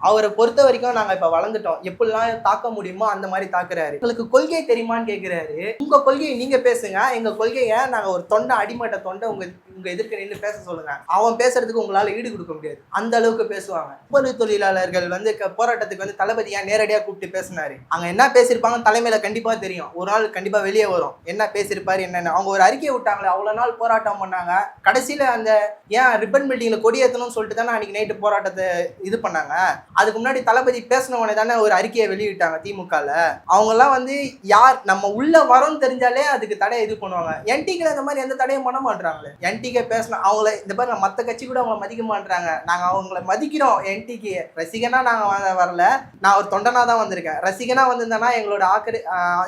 அவரை பொறுத்த வரைக்கும் நாங்க இப்ப வளர்ந்துட்டோம், எப்படிலாம் தாக்க முடியுமோ அந்த மாதிரி தாக்குறாரு. உங்களுக்கு கொள்கை தெரியுமான்னு கேக்குறாரு. உங்க கொள்கையை நீங்க பேசுங்க, எங்க கொள்கையை நாங்க ஒரு தொண்டை அடிமட்ட தொண்டை உங்க எதிர்க்க நின்று பேச சொல்லுங்க. அவன் பேசுறதுக்கு உங்களால ஈடு கொடுக்க முடியாது, அந்த அளவுக்கு பேசுவாங்க. ஒவ்வொரு தொழிலாளர்கள் வந்து போராட்டத்துக்கு வந்து தளபதியா நேரடியா கூப்பிட்டு பேசினாரு. அங்க என்ன பேசியிருப்பாங்க தலைமையில கண்டிப்பா தெரியும், ஒரு நாள் கண்டிப்பா வெளியே வரும் என்ன பேசியிருப்பாரு என்னன்னு. அவங்க ஒரு அறிக்கையை விட்டாங்களே, அவ்வளவு நாள் போராட்டம் பண்ணாங்க, கடைசியில அந்த ஏன் ரிப்பன் பில்டிங்ல கொடியேற்றணும்னு சொல்லிட்டு தானே அன்னைக்கு நைட்டு போராட்டத்தை இது பண்ணாங்க. அதுக்கு முன்னாடி தளபதி பேசினவனே தானே ஒரு அறிக்கையை வெளியிட்டாங்க திமுகல. அவங்க எல்லாம் வந்து யார் நம்ம உள்ள வரோம்னு தெரிஞ்சாலே அதுக்கு தடை இது பண்ணுவாங்க. என்டிக்கு அந்த மாதிரி எந்த தடையும் பண்ண மாட்டாங்களே. என்டிகே பேசின அவங்கள இந்த மாதிரி மற்ற கட்சி கூட அவங்கள மதிக்க மாட்டாங்க, நாங்க அவங்கள மதிக்கிறோம். என்டிக்கு ரசிகனா நாங்க வரல, நான் ஒரு தொண்டனா தான் வந்திருக்கேன். ரசிகனா வந்திருந்தேன்னா எங்களோட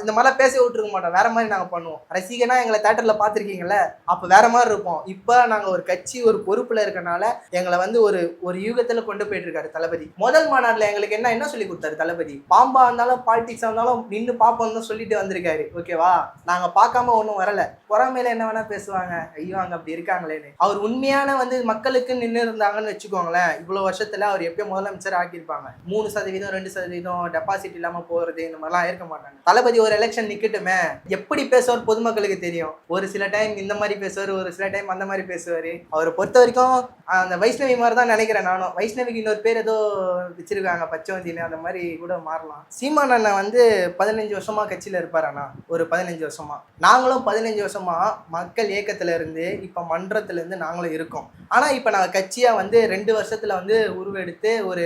இந்த மாதிரிலாம் பேச விட்டுருக்க மாட்டோம், வேற மாதிரி நாங்க பண்ணுவோம். ரசிகனா எங்களை தியேட்டர்ல பாத்திருக்கீங்கல்ல, அப்ப வேற மாதிரி இருப்போம். இப்ப நாங்க ஒரு கட்சி ஒரு பொறுப்புல இருக்கனால எங்களை வந்து ஒரு யுகத்துல கொண்டு போயிட்டு இருக்காரு தளபதி. முதல் மாநாடுல எங்களுக்கு என்ன சொல்லி கொடுத்தாரு தளபதி? பாம்பா இருந்தாலும் பாலிடிக்ஸா இருந்தாலும் நின்று பாப்போம் தான் சொல்லிட்டு வந்திருக்காரு. ஓகேவா, நாங்க பார்க்காம ஒன்றும் வரல. புறமையில என்ன வேணா பேசுவாங்க, ஐயோ அங்க அப்படி இருக்காங்களேன்னு. அவர் உண்மையான வந்து மக்களுக்கு நின்று இருந்தாங்கன்னு வச்சுக்கோங்களேன், இவ்வளவு வருஷத்துல அவர் எப்பயோ முதலமைச்சர் ஆக்கியிருப்பாங்க. 3% 2% டெபாசிட் இல்லாம போறது இந்த மாதிரிலாம் இருக்க மாட்டாங்க. தளபதி ஒரு எலெக்ஷன் நிக்கட்டுமே, எப்படி பேசுவார் பொதுமக்களுக்கு தெரியும். ஒரு சில டைம் இந்த மாதிரி பேசுவார், ஒரு சில டைம் அந்த மாதிரி பேசுவாரு. அவரை பொறுத்த வரைக்கும் அந்த வைஷ்ணவி மாதிரி தான் நினைக்கிறேன் நானும். வைஷ்ணவிக்கு இன்னொரு பேர் ஏதோ வச்சிருக்காங்க, பச்சவந்தின்னு, அந்த மாதிரி கூட மாறலாம். சீமான் அண்ணன் வந்து 15 வருஷமா கட்சியில இருப்பாராண்ணா, ஒரு 15 வருஷமா. நாங்களும் 15 வருஷமா மக்கள் இயக்கத்துல இருந்து இப்ப மன்றத்துல இருந்து நாங்களும் இருக்கோம். ஆனா இப்ப நாங்க கட்சியா வந்து 2 வருஷத்துல வந்து உருவெடுத்து ஒரு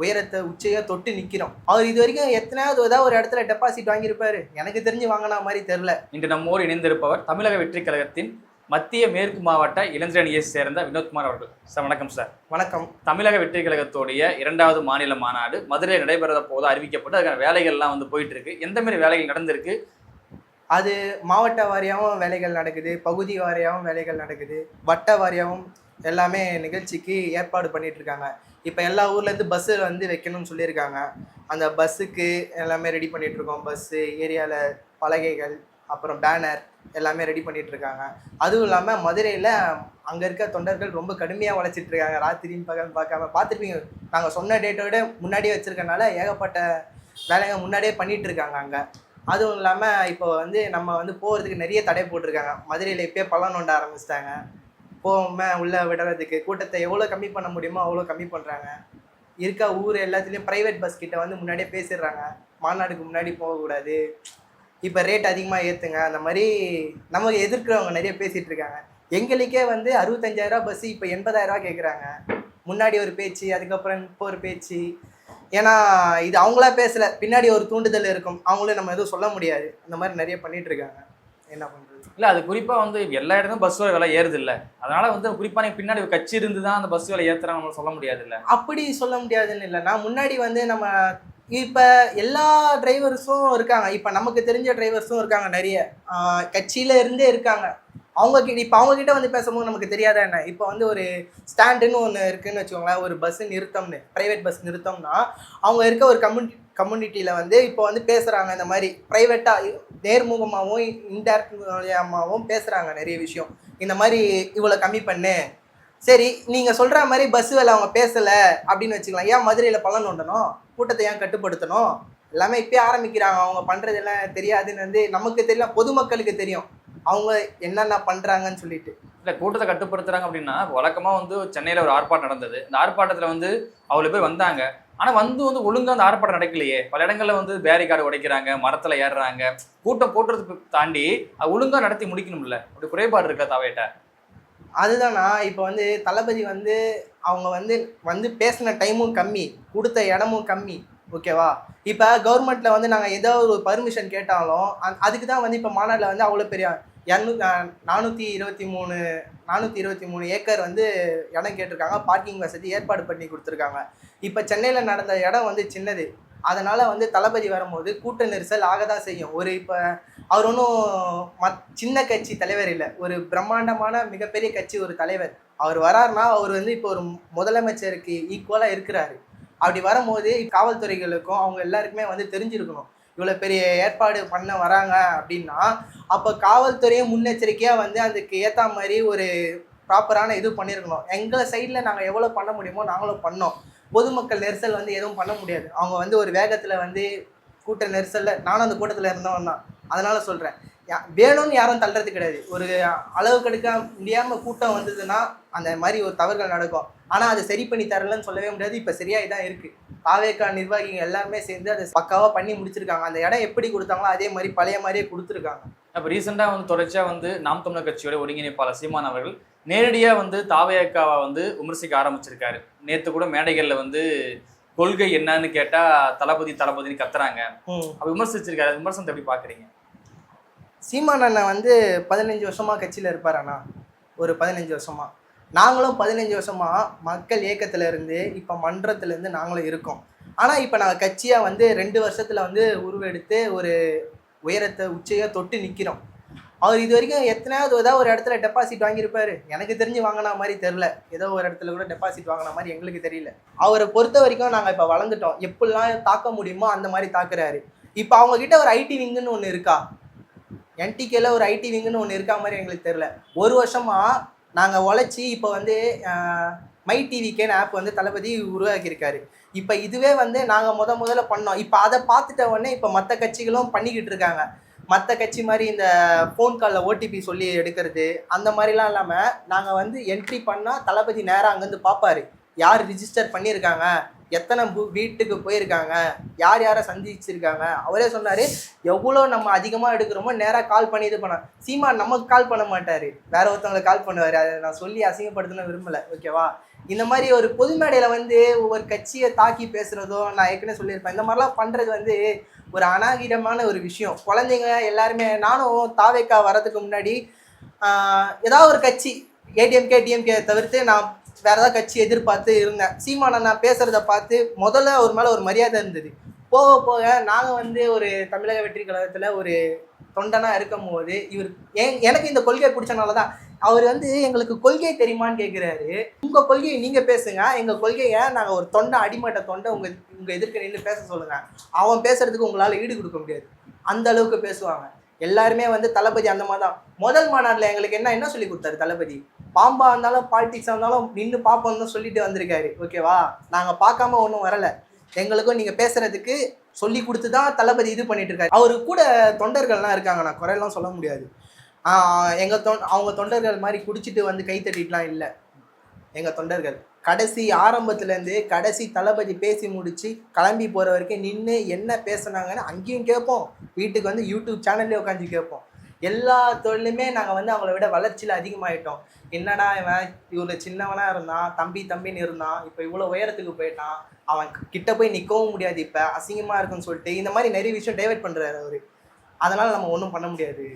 உயரத்தை உச்சையா தொட்டு நிக்கிறோம். அவர் இது வரைக்கும் எத்தனாவது ஏதாவது ஒரு இடத்துல டெபாசிட் வாங்கியிருப்பாரு, எனக்கு தெரிஞ்சு வாங்கினா மாதிரி தெரியல. இன்று நம்மோடு இணைந்திருப்பவர் தமிழக வெற்றி கழகத்தின் மத்திய மேற்கு மாவட்ட இளைஞரணியை சேர்ந்த வினோத்குமார் அவர்கள். சார் வணக்கம். சார் வணக்கம். தமிழக வெற்றி கழகத்துடைய 2வது மாநில மாநாடு மதுரையில் நடைபெறத போது அறிவிக்கப்பட்டு அதுக்கான வேலைகள்லாம் வந்து போயிட்டு இருக்கு. எந்த மாதிரி வேலைகள் நடந்திருக்கு? அது மாவட்ட வாரியாகவும் வேலைகள் நடக்குது, பகுதி வாரியாகவும் வேலைகள் நடக்குது, வட்ட வாரியாகவும் எல்லாமே நிகழ்ச்சிக்கு ஏற்பாடு பண்ணிட்டு இருக்காங்க. இப்போ எல்லா ஊர்லேருந்து பஸ்ஸு வந்து வைக்கணும்னு சொல்லியிருக்காங்க. அந்த பஸ்ஸுக்கு எல்லாமே ரெடி பண்ணிட்டு இருக்கோம். பஸ்ஸு ஏரியாவில் பலகைகள் அப்புறம் பேனர் எல்லாமே ரெடி பண்ணிட்டு இருக்காங்க. அதுவும் இல்லாமல் மதுரையில் அங்கே இருக்க தொண்டர்கள் ரொம்ப கடுமையாக உழைச்சிட்டு இருக்காங்க, ராத்திரின்னு பகல் பார்க்காம. பார்த்துருப்பீங்க, நாங்கள் சொன்ன டேட்டோட முன்னாடியே வச்சுருக்கனால ஏகப்பட்ட வேலைங்க முன்னாடியே பண்ணிட்டு இருக்காங்க அங்கே. அதுவும் இல்லாமல் இப்போ வந்து நம்ம வந்து போகிறதுக்கு நிறைய தடை போட்டிருக்காங்க. மதுரையில் இப்போயே பள்ளம் நோண்ட ஆரம்பிச்சிட்டாங்க. போகாமல் உள்ளே விடுறதுக்கு கூட்டத்தை எவ்வளோ கம்மி பண்ண முடியுமோ அவ்வளோ கம்மி பண்ணுறாங்க. இருக்க ஊர் எல்லாத்துலேயும் ப்ரைவேட் பஸ் கிட்ட வந்து முன்னாடியே பேசிடுறாங்க, மாநாடுக்கு முன்னாடி போகக்கூடாது, இப்போ ரேட் அதிகமாக ஏற்றுங்க, அந்த மாதிரி நமக்கு எதிர்க்கிறவங்க நிறைய பேசிகிட்டு இருக்காங்க. எங்களுக்கே வந்து 65,000 பஸ்ஸு இப்போ 80,000 கேட்குறாங்க. முன்னாடி ஒரு பேச்சு, அதுக்கப்புறம் இப்போ ஒரு பேச்சு. ஏன்னா இது அவங்களா பேசலை, பின்னாடி ஒரு தூண்டுதல் இருக்கும், அவங்களும் நம்ம எதுவும் சொல்ல முடியாது. அந்த மாதிரி நிறைய பண்ணிட்டு இருக்காங்க. என்ன பண்ணுறது? இல்லை, அது குறிப்பாக வந்து எல்லா இடத்தும் பஸ் விலை ஏறுது இல்லை, அதனால வந்து குறிப்பாக நீங்கள் பின்னாடி ஒரு கட்சி இருந்து தான் அந்த பஸ் விலை ஏற்றுறாங்க நம்ம சொல்ல முடியாது இல்லை. அப்படி சொல்ல முடியாதுன்னு இல்லைன்னா, முன்னாடி வந்து நம்ம இப்போ எல்லா டிரைவர்ஸும் இருக்காங்க, இப்போ நமக்கு தெரிஞ்ச டிரைவர்ஸும் இருக்காங்க, நிறைய கட்சியில இருந்தே இருக்காங்க. அவங்கக்கிட்ட வந்து பேசும்போது நமக்கு தெரியாதா என்ன? இப்போ வந்து ஒரு ஸ்டாண்டுன்னு ஒன்று இருக்குதுன்னு வச்சுக்கோங்களேன், ஒரு பஸ் நிறுத்தம்னு, ப்ரைவேட் பஸ் நிறுத்தம்னா அவங்க இருக்க ஒரு கம்யூனிட்டியில் வந்து இப்போ வந்து பேசுகிறாங்க. இந்த மாதிரி ப்ரைவேட்டாக நேர்முகமாகவும் இன்டைரக்ட் மூலமாகவும் பேசுகிறாங்க நிறைய விஷயம். இந்த மாதிரி இவ்வளோ கம்மி பண்ணு, சரி நீங்கள் சொல்கிற மாதிரி பஸ் வேலை அவங்க பேசலை அப்படின்னு வச்சுக்கலாம். ஏன் மதுரையில் பள்ளம் நோண்டணும், கூட்டத்தை ஏன் கட்டுப்படுத்தணும்? எல்லாமே இப்போயே ஆரம்பிக்கிறாங்க. அவங்க பண்ணுறதெல்லாம் தெரியாதுன்னு வந்து நமக்கு தெரியல, பொதுமக்களுக்கு தெரியும் அவங்க என்னென்ன பண்ணுறாங்கன்னு சொல்லிட்டு. இல்லை, கூட்டத்தை கட்டுப்படுத்துறாங்க அப்படின்னா, வழக்கமாக வந்து சென்னையில் ஒரு ஆர்ப்பாட்டம் நடந்தது. இந்த ஆர்ப்பாட்டத்தில் வந்து அவ்வளோ பேர் வந்தாங்க, ஆனால் வந்து ஒழுங்காக அந்த ஆர்ப்பாட்டம் நடக்கலையே. பல இடங்களில் வந்து பேரிகார்டு உடைக்கிறாங்க, மரத்தில் ஏறுறாங்க. கூட்டம் கூட்டுறதுக்கு தாண்டி அது ஒழுங்காக நடத்தி முடிக்கணும்ல, அப்படி குறைபாடு இருக்கா தாவேட்ட? அதுதானா, இப்போ வந்து தளபதி வந்து அவங்க வந்து பேசின டைமும் கம்மி, கொடுத்த இடமும் கம்மி. ஓகேவா, இப்போ கவர்மெண்ட்டில் வந்து நாங்கள் ஏதோ ஒரு பர்மிஷன் கேட்டாலும் அதுக்கு தான் வந்து இப்போ மாநாட்டில் வந்து அவ்வளோ பெரிய 423 ஏக்கர் வந்து இடம் கேட்டிருக்காங்க, பார்க்கிங் வசதி ஏற்பாடு பண்ணி கொடுத்துருக்காங்க. இப்போ சென்னையில் நடந்த இடம் வந்து சின்னது, அதனால் வந்து தளபதி வரும்போது கூட்ட நெரிசல் ஆக தான் செய்யும். இப்போ அவர் ஒன்றும் சின்ன கட்சி தலைவர் இல்லை, ஒரு பிரம்மாண்டமான மிகப்பெரிய கட்சி ஒரு தலைவர். அவர் வராருன்னா அவர் வந்து இப்போ ஒரு முதலமைச்சருக்கு ஈக்குவலாக இருக்கிறாரு. அப்படி வரும்போது காவல்துறைகளுக்கும் அவங்க எல்லாருக்குமே வந்து தெரிஞ்சிருக்கணும், இவ்வளோ பெரிய ஏற்பாடு பண்ண வராங்க அப்படின்னா. அப்போ காவல்துறையும் முன்னெச்சரிக்கையாக வந்து அதுக்கு ஏற்ற மாதிரி ஒரு ப்ராப்பரான இது பண்ணியிருக்கணும். எங்களை சைடில் நாங்கள் எவ்வளோ பண்ண முடியுமோ நாங்களும் பண்ணோம். பொதுமக்கள் நெரிசல் வந்து எதுவும் பண்ண முடியாது. அவங்க வந்து ஒரு வேகத்துல வந்து கூட்ட நெரிசல்ல நானும் அந்த கூட்டத்துல இருந்தவன் தான். அதனால சொல்றேன். வேணும்னு யாரும் தள்ளுறது கிடையாது. ஒரு அளவுக்கு எடுக்க முடியாம கூட்டம் வந்ததுன்னா அந்த மாதிரி ஒரு தவறுகள் நடக்கும். ஆனா அதை சரி பண்ணி தரலன்னு சொல்லவே முடியாது. இப்ப சரியாயி தான் இருக்கு. தாவேகா நிர்வாகிகள் எல்லாருமே சேர்ந்து அதை பக்காவா பண்ணி முடிச்சிருக்காங்க. அந்த இடம் எப்படி கொடுத்தாங்களோ அதே மாதிரி பழைய மாதிரியே கொடுத்துருக்காங்க. அப்போ ரீசெண்டாக வந்து தொடர்ச்சியாக வந்து நாம் தமிழர் கட்சியோட ஒருங்கிணைப்பாளர் சீமான் அவர்கள் நேரடியாக வந்து தாவேக்காவை வந்து விமர்சிக்க ஆரம்பிச்சிருக்காரு. நேற்று கூட மேடைகளில் வந்து கொள்கை என்னன்னு கேட்டால் தளபதினு கத்துறாங்க. அப்போ விமர்சிச்சிருக்காரு. விமர்சனத்தை எப்படி பார்க்குறீங்க? சீமான் அண்ணன் வந்து 15 வருஷமா கட்சியில் இருப்பார் அண்ணா. ஒரு 15 வருஷமா நாங்களும் 15 வருஷமா மக்கள் இயக்கத்துல இருந்து இப்போ மன்றத்துல இருந்து நாங்களும் இருக்கோம். ஆனா இப்போ நாங்கள் கட்சியா வந்து 2 வருஷத்துல வந்து உருவெடுத்து ஒரு உயரத்தை உச்சையை தொட்டு நிற்கிறோம். அவர் இது வரைக்கும் ஏதாவது ஒரு இடத்துல டெபாசிட் வாங்கியிருப்பாரு. எனக்கு தெரிஞ்சு வாங்கின மாதிரி தெரில. ஏதோ ஒரு இடத்துல கூட டெபாசிட் வாங்கின மாதிரி எங்களுக்கு தெரியல. அவரை பொறுத்த வரைக்கும் நாங்கள் இப்போ வளர்ந்துட்டோம். எப்படிலாம் தாக்க முடியுமோ அந்த மாதிரி தாக்குறாரு. இப்போ அவங்க கிட்ட ஒரு ஐடி விங்குன்னு ஒன்று இருக்கா? என்டிகேல ஒரு ஐடி விங்குன்னு ஒன்று இருக்கா மாதிரி எங்களுக்கு தெரில. ஒரு வருஷமா நாங்கள் உழைச்சி இப்போ வந்து மை டிவிக்கேன்னு ஆப் வந்து தளபதி உருவாக்கியிருக்காரு. இப்போ இதுவே வந்து நாங்கள் முதல்ல பண்ணோம். இப்போ அதை பார்த்துட்ட உடனே இப்போ மற்ற கட்சிகளும் பண்ணிக்கிட்டு இருக்காங்க. மற்ற கட்சி மாதிரி இந்த ஃபோன் காலில் ஓடிபி சொல்லி எடுக்கிறது அந்த மாதிரிலாம் இல்லாமல் நாங்கள் வந்து என்ட்ரி பண்ணால் தளபதி நேராக அங்கேருந்து பார்ப்பாரு. யார் ரிஜிஸ்டர் பண்ணியிருக்காங்க, எத்தனை வீட்டுக்கு போயிருக்காங்க, யார் யாரை சந்திச்சிருக்காங்க. அவரே சொன்னார், எவ்வளோ நம்ம அதிகமாக எடுக்கிறோமோ நேராக கால் பண்ணி இது பண்ணோம். சீமான் நமக்கு கால் பண்ண மாட்டார், வேற ஒருத்தவங்களுக்கு கால் பண்ணுவார். அதை நான் சொல்லி அசிங்கப்படுத்தணும் விரும்பலை, ஓகேவா? இந்த மாதிரி ஒரு பொது மேடையில் வந்து ஒவ்வொரு கட்சியை தாக்கி பேசுகிறதோ நான் ஏற்கனவே சொல்லியிருப்பேன். இந்த மாதிரிலாம் பண்ணுறது வந்து ஒரு அநாகரிகமான ஒரு விஷயம். குழந்தைங்க எல்லாருமே, நானும் தாவேக்கா வரதுக்கு முன்னாடி ஏதாவது ஒரு கட்சி ஏடிஎம்கே டிஎம்கே தவிர்த்து நான் வேற ஏதாவது கட்சி எதிர்பார்த்து இருந்தேன். சீமானை நான் பேசுகிறத பார்த்து முதல்ல ஒரு மேலே ஒரு மரியாதை இருந்தது. போக போக நாங்கள் வந்து ஒரு தமிழக வெற்றி கழகத்தில் ஒரு தொண்டனாக இருக்கும் போது இவர் எனக்கு இந்த கொள்கையை பிடிச்சனால தான் அவர் வந்து எங்களுக்கு கொள்கை தெரியுமான்னு கேட்குறாரு. உங்கள் கொள்கையை நீங்கள் பேசுங்க, எங்கள் கொள்கையை நாங்கள் ஒரு அடிமட்ட தொண்டை உங்கள் எதிர்க்க நின்று பேச சொல்லுங்கள். அவன் பேசுறதுக்கு உங்களால் ஈடு கொடுக்க முடியாது, அந்த அளவுக்கு பேசுவாங்க. எல்லாருமே வந்து தளபதி அந்த மாதிரி தான். முதல் மாநாட்டில் எங்களுக்கு என்ன சொல்லி கொடுத்தாரு தளபதி? பாம்பா இருந்தாலும் பாலிடிக்ஸாக இருந்தாலும் நின்று பார்ப்போம்னு தான் சொல்லிட்டு வந்திருக்காரு, ஓகேவா? நாங்கள் பார்க்காம ஒன்றும் வரலை. எங்களுக்கும் நீங்கள் பேசுறதுக்கு சொல்லி கொடுத்து தான் தளபதி இது பண்ணிட்டு இருக்காரு. அவரு கூட தொண்டர்கள்லாம் இருக்காங்க, நான் குறையெல்லாம் சொல்ல முடியாது. அவங்க தொண்டர்கள் மாதிரி குடிச்சிட்டு வந்து கை தட்டிட்டுலாம் இல்லை. எங்கள் தொண்டர்கள் கடைசி ஆரம்பத்துலேருந்து கடைசி தளபதி பேசி முடிச்சு கிளம்பி போகிற வரைக்கும் நின்று என்ன பேசுனாங்கன்னு அங்கேயும் கேட்போம். வீட்டுக்கு வந்து யூடியூப் சேனல்லே உட்காந்து கேட்போம். எல்லா தொழிலுமே நாங்கள் வந்து அவங்கள விட வளர்ச்சியில் அதிகமாகிட்டோம். என்னடா இவன் இவ்வளோ சின்னவனாக இருந்தான், தம்பின்னு இருந்தான், இப்போ இவ்வளோ உயரத்துக்கு போயிட்டான், அவன் கிட்ட போய் நிற்கவும் முடியாது, இப்போ அசிங்கமாக இருக்குன்னு சொல்லிட்டு இந்த மாதிரி நிறைய விஷயம் டைவர்ட் பண்ணுறாரு அவர். அதனால் நம்ம ஒன்றும் பண்ண முடியாது.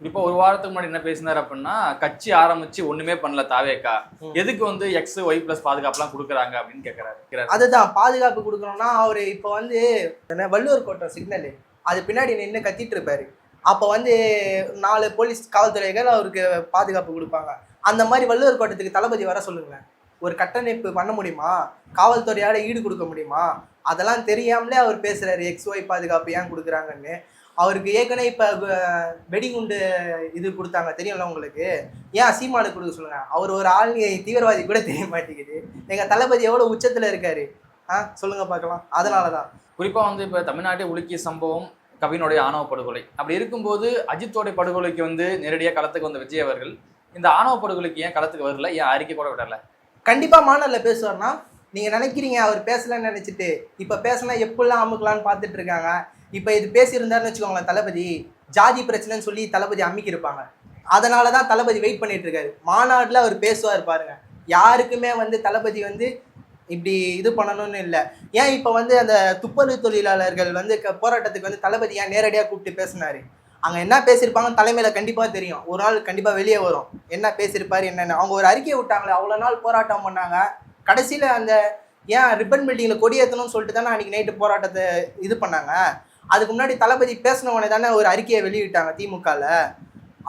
இப்போ ஒரு வாரத்துக்கு முன்னாடி என்ன பேசினார் அப்படின்னா, கட்சி ஆரம்பிச்சு ஒண்ணுமே பண்ணல தாவேக்கா, எதுக்கு வந்து எக்ஸ் ஒய் பிளஸ் பாதுகாப்புலாம் கொடுக்குறாங்க அப்படின்னு கேட்கறாரு. அதுதான் பாதுகாப்பு கொடுக்கணும்னா அவர் இப்போ வந்து வள்ளுவர் கோட்டை சிக்னல் அது பின்னாடி நின்று கத்திட்டு இருப்பாரு. அப்போ வந்து 4 போலீஸ் காவல்துறைகள் அவருக்கு பாதுகாப்பு கொடுப்பாங்க. அந்த மாதிரி வள்ளுவர் கோட்டத்துக்கு தளபதி வர சொல்லுங்களேன். ஒரு கட்டமைப்பு பண்ண முடியுமா? காவல்துறையால் ஈடு கொடுக்க முடியுமா? அதெல்லாம் தெரியாமலே அவர் பேசுகிறாரு எக்ஸ் ஒய் பாதுகாப்பு ஏன் கொடுக்குறாங்கன்னு. அவருக்கு ஏற்கனவே இப்போ வெடிகுண்டு இது கொடுத்தாங்க தெரியும்ல உங்களுக்கு, ஏன் சீமானுக்கு கொடுக்க சொல்லுங்கள்? அவர் ஒரு ஆள் தீவிரவாதி கூட தெரிய மாட்டேங்குது. எங்கள் தளபதி எவ்வளோ உச்சத்தில் இருக்காரு, சொல்லுங்கள் பார்க்கலாம். அதனால தான் குறிப்பாக வந்து இப்போ தமிழ்நாட்டை உலுக்கிய சம்பவம் கவினுடைய ஆணவ படுகொலை. அப்படி இருக்கும்போது அஜித்தோடைய படுகொலைக்கு வந்து நேரடியாக களத்துக்கு வந்த விஜய் அவர்கள் இந்த ஆணவ படுகொலைக்கு ஏன் களத்துக்கு வரல, ஏன் அறிக்கை கூட விடலை? கண்டிப்பாக மாநாட்டில் பேசுவார்னா நீங்கள் நினைக்கிறீங்க அவர் பேசலன்னு நினச்சிட்டு. இப்போ பேசினா எப்படிலாம் அமுக்கலான்னு பார்த்துட்டு இருக்காங்க. இப்போ இது பேசியிருந்தாருன்னு வச்சுக்கோங்களேன், தளபதி ஜாதி பிரச்சனைன்னு சொல்லி தளபதி அம்மிக்கிருப்பாங்க. அதனால தான் தளபதி வெயிட் பண்ணிட்டு இருக்காரு. மாநாட்டில் அவர் பேசுவார் பாருங்க. யாருக்குமே வந்து தளபதி வந்து இப்படி இது பண்ணணும்னு இல்லை. ஏன் இப்போ வந்து அந்த துப்புரவு தொழிலாளர்கள் வந்து போராட்டத்துக்கு வந்து தளபதி ஏன் நேரடியாக கூப்பிட்டு பேசினாரு? அங்கே என்ன பேசியிருப்பாங்கன்னு தலைமையில் கண்டிப்பாக தெரியும். ஒரு நாள் கண்டிப்பாக வெளியே வரும் என்ன பேசியிருப்பாரு என்னென்னு. அவங்க ஒரு அறிக்கையை விட்டாங்களே, அவ்வளோ நாள் போராட்டம் பண்ணாங்க. கடைசியில் அந்த ஏன் ரிப்பன் பில்டிங்கில் கொடியேற்றணும்னு சொல்லிட்டு தானே அன்றைக்கி நைட்டு போராட்டத்தை இது பண்ணாங்க. அதுக்கு முன்னாடி தளபதி பேசினவனே தானே ஒரு அறிக்கையை வெளியிட்டாங்க திமுகவில்.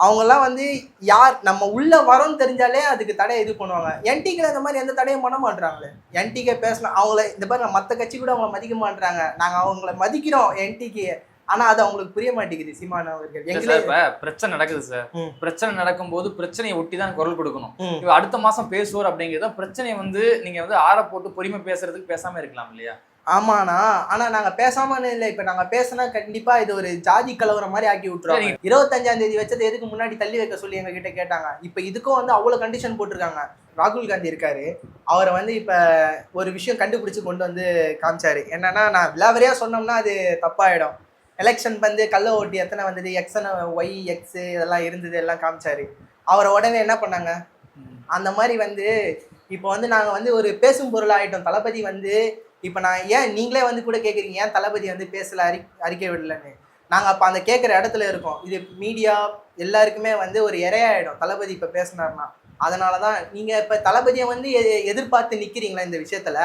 அவங்கெல்லாம் வந்து யார் நம்ம உள்ளே வரோன்னு தெரிஞ்சாலே அதுக்கு தடையை இது பண்ணுவாங்க. என்டிகேல இந்த மாதிரி எந்த தடையும் பண்ண மாட்டுறாங்களே. என்டிகே பேசினா அவங்கள இந்த மாதிரி மற்ற கட்சி கூட அவங்கள மதிக்க மாட்டுறாங்க. நாங்கள் அவங்கள மதிக்கிறோம் என்டிகே. ஆனா அது அவங்களுக்கு புரிய மாட்டேங்குது சீமான் அவர்கள். சார் இப்ப பிரச்சனை நடக்குது சார், பிரச்சனை நடக்கும்போது பிரச்சனையை ஒட்டி தான் குரல் கொடுக்கணும். இப்ப அடுத்த மாசம் பேசுவோர் அப்படிங்கிறத பிரச்சனையை வந்து நீங்க வந்து ஆற போட்டு பொறுமை பேசுறதுக்கு பேசாம இருக்கலாம் இல்லையா? ஆமாண்ணா, ஆனா நாங்க பேசாமன்னு இல்லை. இப்ப நாங்க பேசினா கண்டிப்பா இது ஒரு ஜாதி கலவரம் மாதிரி ஆக்கி விட்டுருவாங்க. 25ஆம் தேதி வச்சது எதுக்கு முன்னாடி தள்ளி வைக்க சொல்லி எங்க கிட்ட கேட்டாங்க. இப்ப இதுக்கும் வந்து அவ்வளவு கண்டிஷன் போட்டிருக்காங்க. ராகுல் காந்தி இருக்காரு, அவரை வந்து இப்ப ஒரு விஷயம் கண்டுபிடிச்சு கொண்டு வந்து காமிச்சாரு. என்னன்னா, நான் விலாவரியா சொன்னோம்னா அது தப்பாயிடும். எலெக்ஷன் வந்து கள்ள ஓட்டு எத்தனை வந்தது, எக்ஸனை ஒய் எக்ஸ் இதெல்லாம் இருந்தது எல்லாம் காமிச்சாரு. அவரை உடனே என்ன பண்ணாங்க, அந்த மாதிரி வந்து இப்போ வந்து நாங்கள் வந்து ஒரு பேசும் பொருள் ஆகிட்டோம். தளபதி வந்து இப்போ நான் ஏன் நீங்களே வந்து கூட கேட்குறீங்க, ஏன் தளபதி வந்து பேசலை, அறிக்கை விடலன்னு. நாங்கள் அப்போ அந்த கேட்குற இடத்துல இருக்கோம். இது மீடியா எல்லாருக்குமே வந்து ஒரு இரையாயிடும் தளபதி இப்போ பேசினார்னா. அதனால தான் நீங்கள் இப்போ தளபதியை வந்து எதிர்பார்த்து நிற்கிறீங்களா இந்த விஷயத்தில்.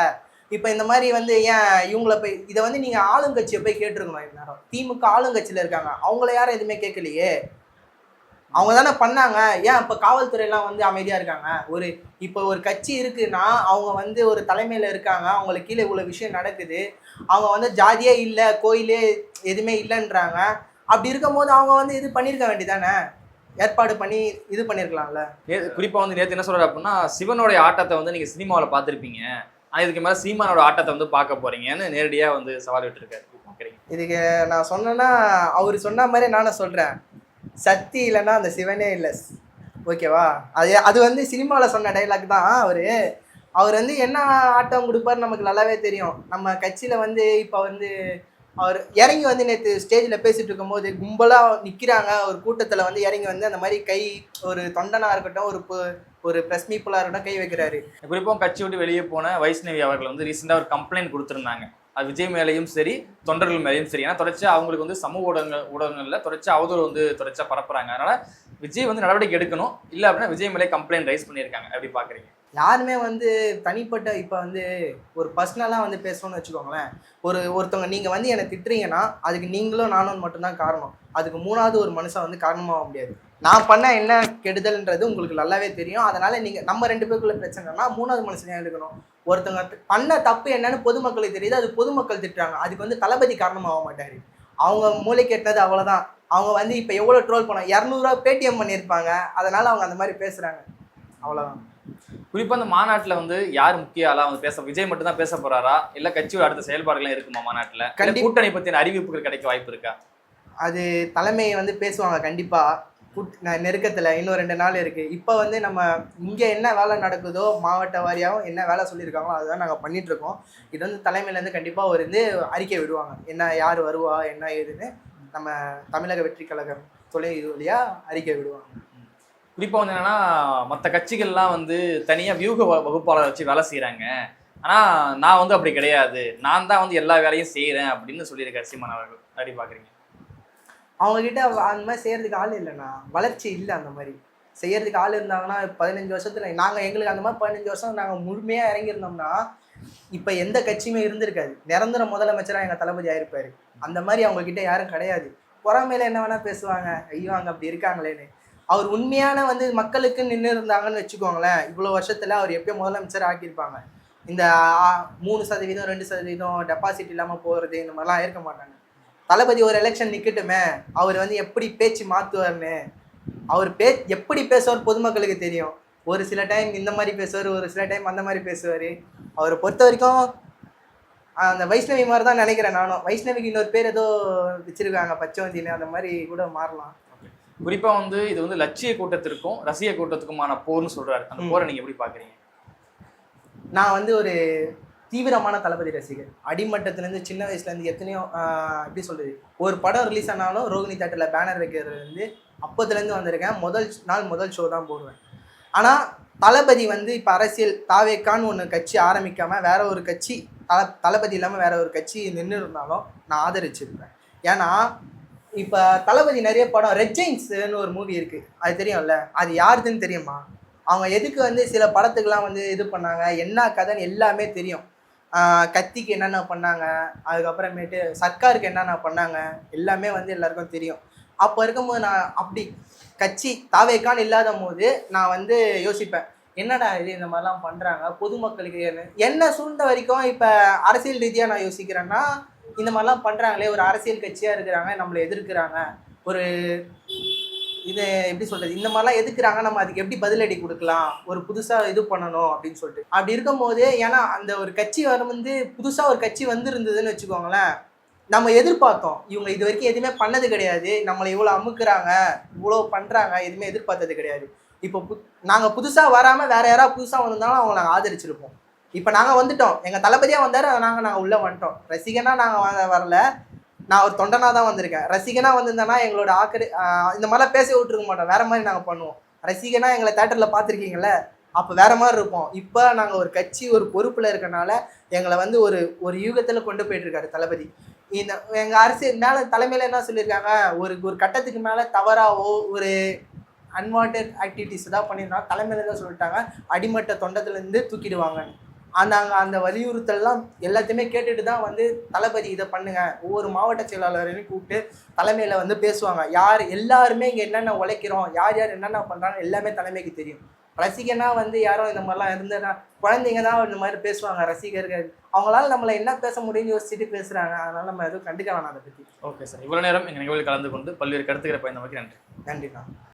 இப்போ இந்த மாதிரி வந்து ஏன் இவங்கள போய் இதை வந்து நீங்கள் ஆளுங்கட்சியை போய் கேட்டிருக்கணும். இந்நேரம் திமுக ஆளுங்கட்சியில் இருக்காங்க, அவங்கள யாரும் எதுவுமே கேட்கலையே. அவங்க தானே பண்ணாங்க. ஏன் இப்போ காவல்துறையெல்லாம் வந்து அமைதியாக இருக்காங்க? இப்போ ஒரு கட்சி இருக்குன்னா அவங்க வந்து ஒரு தலைமையில் இருக்காங்க, அவங்களுக்கு கீழே இவ்வளோ விஷயம் நடக்குது, அவங்க வந்து ஜாதியே இல்லை, கோயிலே எதுவுமே இல்லைன்றாங்க. அப்படி இருக்கும்போது அவங்க வந்து இது பண்ணியிருக்க வேண்டியதானே, ஏற்பாடு பண்ணி இது பண்ணியிருக்கலாம்ல. குறிப்பாக வந்து நேற்று என்ன சொல்கிறார் அப்படின்னா, சிவனுடைய ஆட்டத்தை வந்து நீங்கள் சினிமாவில் பார்த்துருப்பீங்க, ஆனால் இதுக்கு மேலே சீமானோட ஆட்டத்தை வந்து பார்க்க போறீங்கன்னு நேரடியாக வந்து சவால் விட்டுருக்காரு. இதுக்கு நான் சொன்னேன்னா அவர் சொன்ன மாதிரி நானும் சொல்கிறேன், சக்தி இல்லைன்னா அந்த சிவனே இல்லை. ஓகேவா? அது வந்து சினிமாவில் சொன்ன டைலாக் தான். அவர் வந்து என்ன ஆட்டம் கொடுப்பார் நமக்கு நல்லாவே தெரியும். நம்ம கட்சியில் வந்து இப்போ வந்து அவர் இறங்கி வந்து நேற்று ஸ்டேஜில் பேசிகிட்டு இருக்கும்போது கும்பலாக நிற்கிறாங்க ஒரு கூட்டத்தில் வந்து இறங்கி வந்து அந்த மாதிரி கை ஒரு தொண்டனாக இருக்கட்டும், ஒரு ப்ரெஸ் மீப்புளாக இருக்கட்டும் கை வைக்கிறாரு. குறிப்பாக கட்சி விட்டு வெளியே போன வைஷ்ணவி அவர்கள் வந்து ரீசெண்டாக ஒரு கம்ப்ளைண்ட் கொடுத்துருந்தாங்க. அது விஜய் மேலேயும் சரி, தொண்டர்கள் மேலேயும் சரி. ஏன்னா தொடர்ச்சியாக அவங்களுக்கு வந்து சமூக ஊடகங்களில் தொடர்ச்சியாக அவதூறு வந்து தொடர்ச்சியாக பரப்புறாங்க. அதனால் விஜய் வந்து நடவடிக்கை எடுக்கணும், இல்லை அப்படின்னா விஜய் மேலே கம்ப்ளைண்ட் ரைஸ் பண்ணியிருக்காங்க. எப்படி பார்க்குறீங்க? யாருமே வந்து தனிப்பட்ட இப்போ வந்து ஒரு பர்சனலாக வந்து பேசணும்னு வச்சுக்கோங்களேன். ஒருத்தவங்க நீங்கள் வந்து என்னை திட்டுறீங்கன்னா அதுக்கு நீங்களும் நானும் மட்டும்தான் காரணம். அதுக்கு மூணாவது ஒரு மனுஷன் வந்து காரணமாக முடியாது. நான் பண்ண என்ன கெடுதல்ன்றது உங்களுக்கு நல்லாவே தெரியும். அதனால் நீங்கள் நம்ம 2 பேருக்குள்ள பிரச்சனைனா மூணாவது மனுஷனையாக இருக்கணும். ஒருத்தவங்க பண்ண தப்பு என்னன்னு பொதுமக்களுக்கு தெரியுது, அது பொதுமக்கள் திட்டுறாங்க. அதுக்கு வந்து தளபதி காரணமாக மாட்டார். அவங்க மூளை கெட்டது அவ்வளோதான். அவங்க வந்து இப்போ எவ்வளோ ட்ரோல் பண்ணாங்க, 200 ரூபா பேடிஎம் பண்ணியிருப்பாங்க, அதனால் அவங்க அந்த மாதிரி பேசுகிறாங்க, அவ்வளோதான். குறிப்பாக அந்த மாநாட்டில் வந்து யார் முக்கிய ஆளாக வந்து விஜய் மட்டும் தான் பேச போறாரா, இல்லை கட்சியோட அடுத்த செயல்பாடுகளும் இருக்குமா மாநாட்டில்? கூட்டணி பற்றின அறிவிப்புகள் கிடைக்க வாய்ப்பு இருக்கா? அது தலைமையை வந்து பேசுவாங்க கண்டிப்பாக. நெருக்கத்தில் இன்னும் 2 நாள் இருக்குது. இப்போ வந்து நம்ம இங்கே என்ன வேலை நடக்குதோ மாவட்ட வாரியாகவும் என்ன வேலை சொல்லியிருக்காங்களோ அதுதான் நாங்கள் பண்ணிகிட்ருக்கோம். இது வந்து தலைமையிலேருந்து கண்டிப்பாக ஒரு அறிக்கை விடுவாங்க, என்ன யார் வருவா என்ன ஏதுன்னு. நம்ம தமிழக வெற்றி கழகம் இது வழியாக அறிக்கை விடுவாங்க. குறிப்பாக வந்து என்னன்னா, மற்ற கட்சிகள்லாம் வந்து தனியாக வியூக வகுப்பாளர் வச்சு வேலை செய்கிறாங்க, ஆனால் நான் வந்து அப்படி கிடையாது, நான் தான் வந்து எல்லா வேலையும் செய்கிறேன் அப்படின்னு சொல்லியிருக்காரு சீமான் அவர்கள். அப்படி பார்க்குறீங்க? அவங்கக்கிட்ட அந்த மாதிரி செய்கிறதுக்கு ஆள் இல்லைண்ணா, வளர்ச்சி இல்லை. அந்த மாதிரி செய்கிறதுக்கு ஆள் இருந்தாங்கன்னா 15 வருஷத்தில் எங்களுக்கு அந்த மாதிரி 15 வருஷம் நாங்கள் முழுமையாக இறங்கியிருந்தோம்னா இப்போ எந்த கட்சியுமே இருந்திருக்காது. நிரந்தர முதலமைச்சராக எங்கள் தளபதி ஆயிருப்பார். அந்த மாதிரி அவங்கக்கிட்ட யாரும் கிடையாது. புறமையில என்ன வேணால் பேசுவாங்க, ஐயோ அங்கே அப்படி இருக்காங்களேன்னு. அவர் உண்மையான வந்து மக்களுக்கு நின்று இருந்தாங்கன்னு வச்சுக்கோங்களேன், இவ்வளோ வருஷத்தில் அவர் எப்பயோ முதலமைச்சர் ஆக்கியிருப்பாங்க. இந்த 3% 2% டெபாசிட் இல்லாமல் போகிறது இந்த மாதிரிலாம் இருக்க மாட்டாங்க. தளபதி ஒரு எலெக்ஷன் நிற்கட்டுமே, அவர் வந்து எப்படி பேச்சு மாற்றுவார்னு, அவர் எப்படி பேசுவார் பொதுமக்களுக்கு தெரியும். ஒரு சில டைம் இந்த மாதிரி பேசுவார், ஒரு சில டைம் அந்த மாதிரி பேசுவார். அவரை பொறுத்த வரைக்கும் அந்த வைஷ்ணவி மாதிரி தான் நினைக்கிறேன் நானும். வைஷ்ணவிக்கு இன்னொரு பேர் ஏதோ வச்சிருக்காங்க, பச்சவந்தின்னு, அந்த மாதிரி கூட மாறலாம். குறிப்பாக வந்து இது வந்து லட்சிய கூட்டத்திற்கும் ரசிக கூட்டத்துக்குமான போர்னு சொல்கிறாரு. அந்த போரை நீங்கள் எப்படி பார்க்குறீங்க? நான் வந்து ஒரு தீவிரமான தளபதி ரசிகர். அடிமட்டத்துலேருந்து சின்ன வயசுலேருந்து எத்தனையோ எப்படி சொல்கிறது, ஒரு படம் ரிலீஸ் ஆனாலும் ரோகிணி தேட்டரில் பேனர் வைக்கிறதுலேருந்து அப்போதுலேருந்து வந்திருக்கேன். முதல் ஷோ தான் போடுவேன். ஆனால் தளபதி வந்து இப்போ அரசியல் தாவேக்கான்னு ஒன்று கட்சி ஆரம்பிக்காமல் வேற ஒரு கட்சி தளபதி இல்லாமல் வேற ஒரு கட்சி நின்று இருந்தாலும் நான் ஆதரிச்சிருப்பேன். ஏன்னா இப்போ தளபதி நிறைய படம், ரெட் ஜெயின்ஸ்னு ஒரு மூவி இருக்குது, அது தெரியும்ல, அது யாருதுன்னு தெரியுமா? அவங்க எதுக்கு வந்து சில படத்துக்கெலாம் வந்து இது பண்ணாங்க, என்ன கதைன்னு எல்லாமே தெரியும். கத்திக்கு என்னென்ன பண்ணாங்க, அதுக்கப்புறமேட்டு சர்க்காருக்கு என்னென்ன பண்ணாங்க, எல்லாமே வந்து எல்லாருக்கும் தெரியும். அப்போ இருக்கும்போது நான் அப்படி கட்சி தாவேக்கான் இல்லாத போது நான் வந்து யோசிப்பேன், என்னடா இது இந்த மாதிரிலாம் பண்ணுறாங்க பொதுமக்களுக்கு என்ன சூழ்ந்த வரைக்கும். இப்போ அரசியல் ரீதியாக நான் யோசிக்கிறேன்னா இந்த மாதிரிலாம் பண்றாங்களே, ஒரு அரசியல் கட்சியா இருக்கிறாங்க, நம்மளை எதிர்க்கிறாங்க, ஒரு இது எப்படி சொல்றது, இந்த மாதிரிலாம் எதுக்குறாங்க, நம்ம அதுக்கு எப்படி பதிலடி கொடுக்கலாம், ஒரு புதுசா இது பண்ணணும் அப்படின்னு சொல்லிட்டு. அப்படி இருக்கும்போது ஏன்னா அந்த ஒரு கட்சி வந்து புதுசா ஒரு கட்சி வந்து இருந்ததுன்னு வச்சுக்கோங்களேன், நம்ம எதிர்பார்த்தோம் இவங்க இது வரைக்கும் எதுவுமே பண்ணது கிடையாது, நம்மளை இவ்வளோ அமுக்குறாங்க, இவ்வளோ பண்றாங்க, எதுவுமே எதிர்பார்த்தது கிடையாது. இப்போ நாங்கள் புதுசாக வராமல் வேற யாராவது புதுசாக வந்திருந்தாலும் அவங்க நாங்கள் ஆதரிச்சிருப்போம். இப்போ நாங்கள் வந்துட்டோம், எங்கள் தளபதியாக வந்தார், நாங்கள் உள்ளே வந்துட்டோம். ரசிகனா நாங்கள் வரல, நான் ஒரு தொண்டனாக தான் வந்திருக்கேன். ரசிகனா வந்திருந்தேன்னா எங்களோட இந்த மாதிரிலாம் பேச விட்டுருக்க மாட்டோம், வேற மாதிரி நாங்கள் பண்ணுவோம். ரசிகனா எங்களை தேட்டரில் பார்த்துருக்கீங்களே, அப்போ வேற மாதிரி இருப்போம். இப்போ நாங்கள் ஒரு கட்சி ஒரு பொறுப்பில் இருக்கனால எங்களை வந்து ஒரு ஒரு யூகத்தில் கொண்டு போயிட்டு இருக்காரு தளபதி. இந்த எங்கள் அரசியல் மேலே தலைமையில் என்ன சொல்லியிருக்காங்க, ஒரு ஒரு கட்டத்துக்கு மேலே தவறாவோ ஒரு அன்வான்ட் ஆக்டிவிட்டிஸ் தான் பண்ணியிருந்தாங்க, தலைமையில தான் சொல்லிட்டாங்க அடிமட்ட தொண்டத்துலேருந்து தூக்கிடுவாங்கன்னு. அந்த வலியுறுத்தல்லாம் எல்லாத்தையுமே கேட்டுட்டு தான் வந்து தளபதி இதை பண்ணுங்க, ஒவ்வொரு மாவட்ட செயலாளரையும் கூப்பிட்டு தலைமையில் வந்து பேசுவாங்க. எல்லாருமே இங்கே என்னென்ன உழைக்கிறோம், யார் யார் என்னென்ன பண்ணுறாங்க எல்லாமே தலைமைக்கு தெரியும். ரசிகனா வந்து யாரும் இந்த மாதிரிலாம் இருந்ததுன்னா குழந்தைங்க தான் இந்த மாதிரி பேசுவாங்க, ரசிகர்கள் அவங்களால நம்மளை என்ன பேச முடியும்னு யோசிச்சுட்டு பேசுகிறாங்க. அதனால் நம்ம எதுவும் கண்டுக்க வேணாம் அதை பற்றி. ஓகே சார், இவ்வளோ நேரம் எங்கள் நிகழ்வில் கலந்து கொண்டு பல்வேறு கருத்துக்களை பயந்தமைக்கு நன்றி. நன்றிண்ணா.